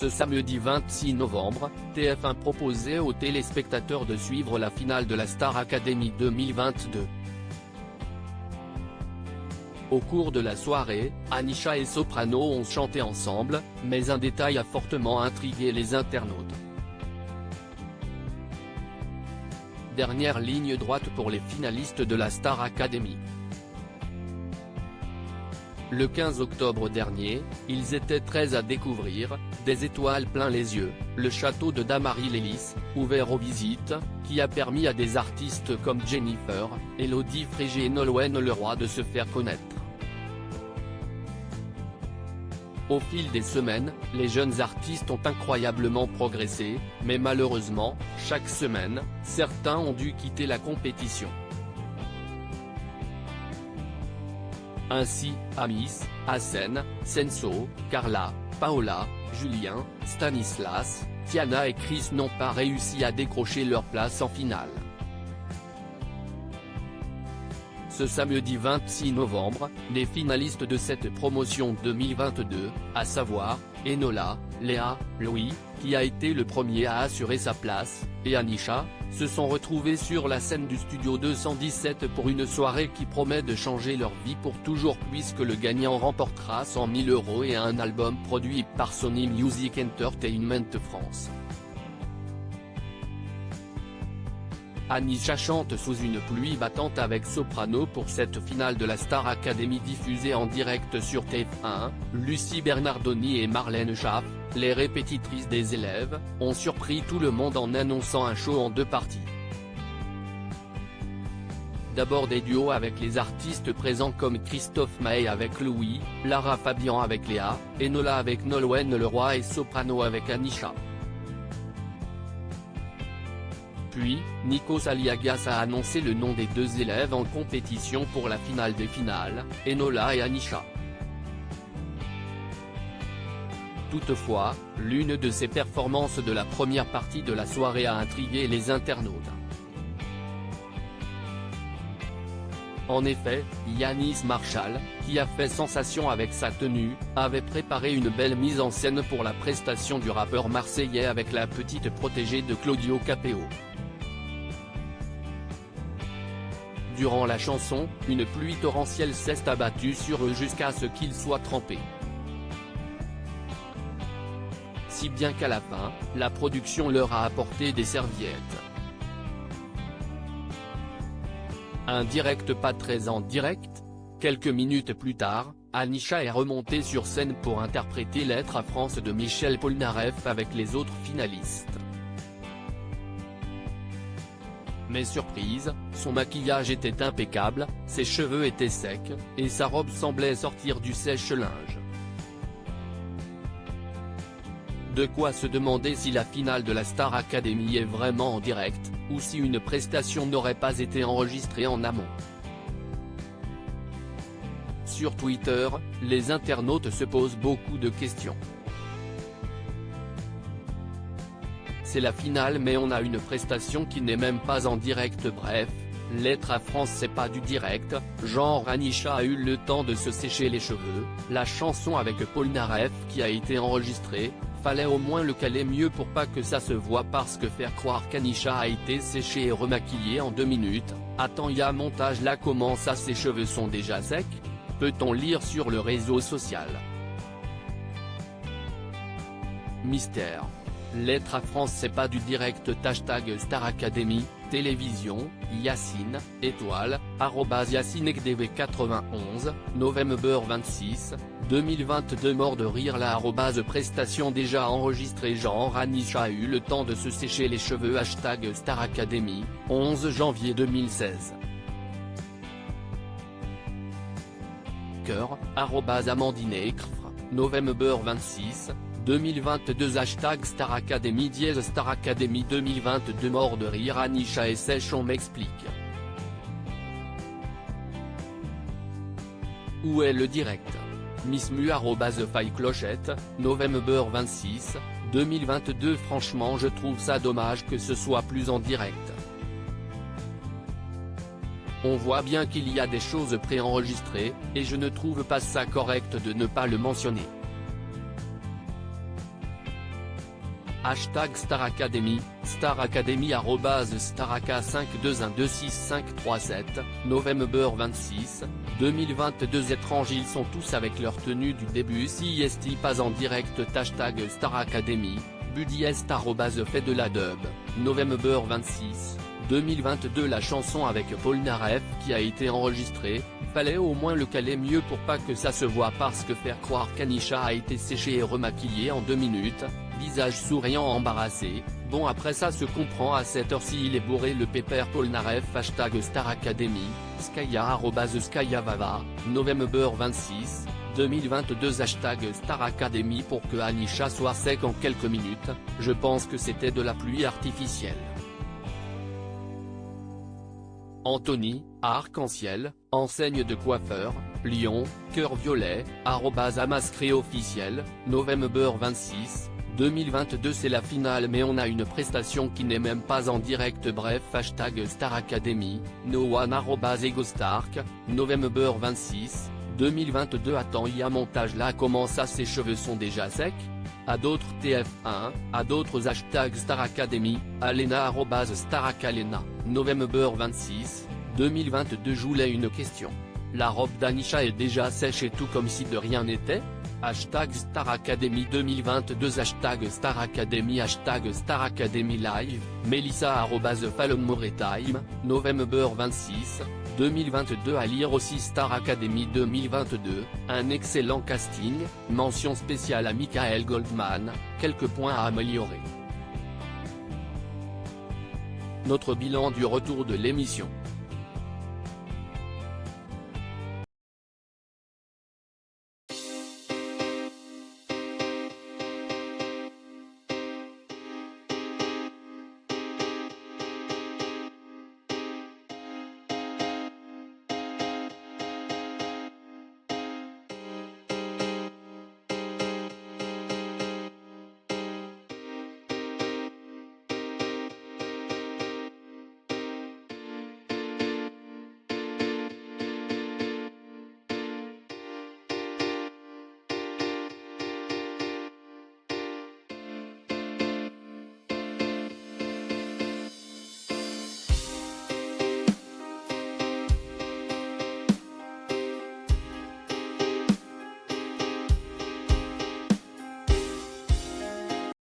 Ce samedi 26 novembre, TF1 proposait aux téléspectateurs de suivre la finale de la Star Academy 2022. Au cours de la soirée, Anisha et Soprano ont chanté ensemble, mais un détail a fortement intrigué les internautes. Dernière ligne droite pour les finalistes de la Star Academy. Le 15 octobre dernier, ils étaient 13 à découvrir, des étoiles plein les yeux, le château de Damary-Lélis, ouvert aux visites, qui a permis à des artistes comme Jennifer, Elodie Frégé et Nolwenn Leroy de se faire connaître. Au fil des semaines, les jeunes artistes ont incroyablement progressé, mais malheureusement, chaque semaine, certains ont dû quitter la compétition. Ainsi, Amis, Hassen, Senso, Carla, Paola, Julien, Stanislas, Tiana et Chris n'ont pas réussi à décrocher leur place en finale. Ce samedi 26 novembre, les finalistes de cette promotion 2022, à savoir, Enola, Léa, Louis, qui a été le premier à assurer sa place, et Anisha, se sont retrouvés sur la scène du Studio 217 pour une soirée qui promet de changer leur vie pour toujours puisque le gagnant remportera 100 000 € et un album produit par Sony Music Entertainment France. Anisha chante sous une pluie battante avec Soprano pour cette finale de la Star Academy diffusée en direct sur TF1. Lucie Bernardoni et Marlène Schaff, les répétitrices des élèves, ont surpris tout le monde en annonçant un show en 2 parties. D'abord des duos avec les artistes présents comme Christophe Maé avec Louis, Lara Fabian avec Léa, Enola avec Nolwenn Leroy et Soprano avec Anisha. Puis, Nikos Aliagas a annoncé le nom des 2 élèves en compétition pour la finale des finales, Enola et Anisha. Toutefois, l'une de ces performances de la première partie de la soirée a intrigué les internautes. En effet, Yanis Marshall, qui a fait sensation avec sa tenue, avait préparé une belle mise en scène pour la prestation du rappeur marseillais avec la petite protégée de Claudio Capéo. Durant la chanson, une pluie torrentielle s'est abattue sur eux jusqu'à ce qu'ils soient trempés. Si bien qu'à la fin, la production leur a apporté des serviettes. Un direct pas très en direct. Quelques minutes plus tard, Anisha est remontée sur scène pour interpréter Lettre à France de Michel Polnareff avec les autres finalistes. Mais surprise, son maquillage était impeccable, ses cheveux étaient secs, et sa robe semblait sortir du sèche-linge. De quoi se demander si la finale de la Star Academy est vraiment en direct, ou si une prestation n'aurait pas été enregistrée en amont. Sur Twitter, les internautes se posent beaucoup de questions. C'est la finale mais on a une prestation qui n'est même pas en direct. Bref, Lettre à France c'est pas du direct, genre Anisha a eu le temps de se sécher les cheveux, la chanson avec Polnareff qui a été enregistrée, fallait au moins le caler mieux pour pas que ça se voit parce que faire croire qu'Anisha a été séchée et remaquillée en 2 minutes, attends y'a montage là comment ça ses cheveux sont déjà secs, peut-on lire sur le réseau social. Mystère. Lettre à France c'est pas du direct. #Star Academy, télévision, Yacine, étoile, @YacineXDV91, November 26, 2022 mort de rire la prestation déjà enregistrée genre Anisha a eu le temps de se sécher les cheveux #Star Academy, 11 janvier 2016. Cœur, @Amandine Ekfr, November 26, 2022 #Star Academy Star Academy 2022 mort de rire Anisha et sèche on m'explique. Où est le direct? Miss Mu @Faille Clochette, November 26, 2022 franchement je trouve ça dommage que ce soit plus en direct. On voit bien qu'il y a des choses préenregistrées, et je ne trouve pas ça correct de ne pas le mentionner. Hashtag Star Academy, Star Academy @staraka52126537, November 26, 2022 Étranges ils sont tous avec leur tenue du début CIST pas en direct Hashtag Star Academy, Budiest fait de la dub, November 26, 2022 La chanson avec Polnareff qui a été enregistrée, fallait au moins le caler mieux pour pas que ça se voit parce que faire croire qu'Anisha a été séchée et remaquillée en 2 minutes, visage souriant embarrassé, bon après ça se comprend à cette heure-ci il est bourré le pépère Polnareff Hashtag Star Academy, Skaya @SkayaVava, November 26, 2022 Hashtag Star Academy pour que Anisha soit sec en quelques minutes, je pense que c'était de la pluie artificielle. Anthony, Arc-en-Ciel, enseigne de coiffeur, Lyon, cœur violet, @Amascré officiel, November 26, 2022 c'est la finale mais on a une prestation qui n'est même pas en direct bref Hashtag Star Academy, Noone @EgoStark, November 26, 2022 Attends y a montage là comment ça ses cheveux sont déjà secs? À d'autres TF1, à d'autres Hashtag Star Academy, Alena @StarAcalena, November 26, 2022 Je voulais une question. La robe d'Anisha est déjà sèche et tout comme si de rien n'était? Hashtag Star Academy 2022 Hashtag Star Academy Hashtag Star Academy Live, Melissa @FallonMoreTime, November 26, 2022 À lire aussi Star Academy 2022, un excellent casting, mention spéciale à Michael Goldman, quelques points à améliorer. Notre bilan du retour de l'émission.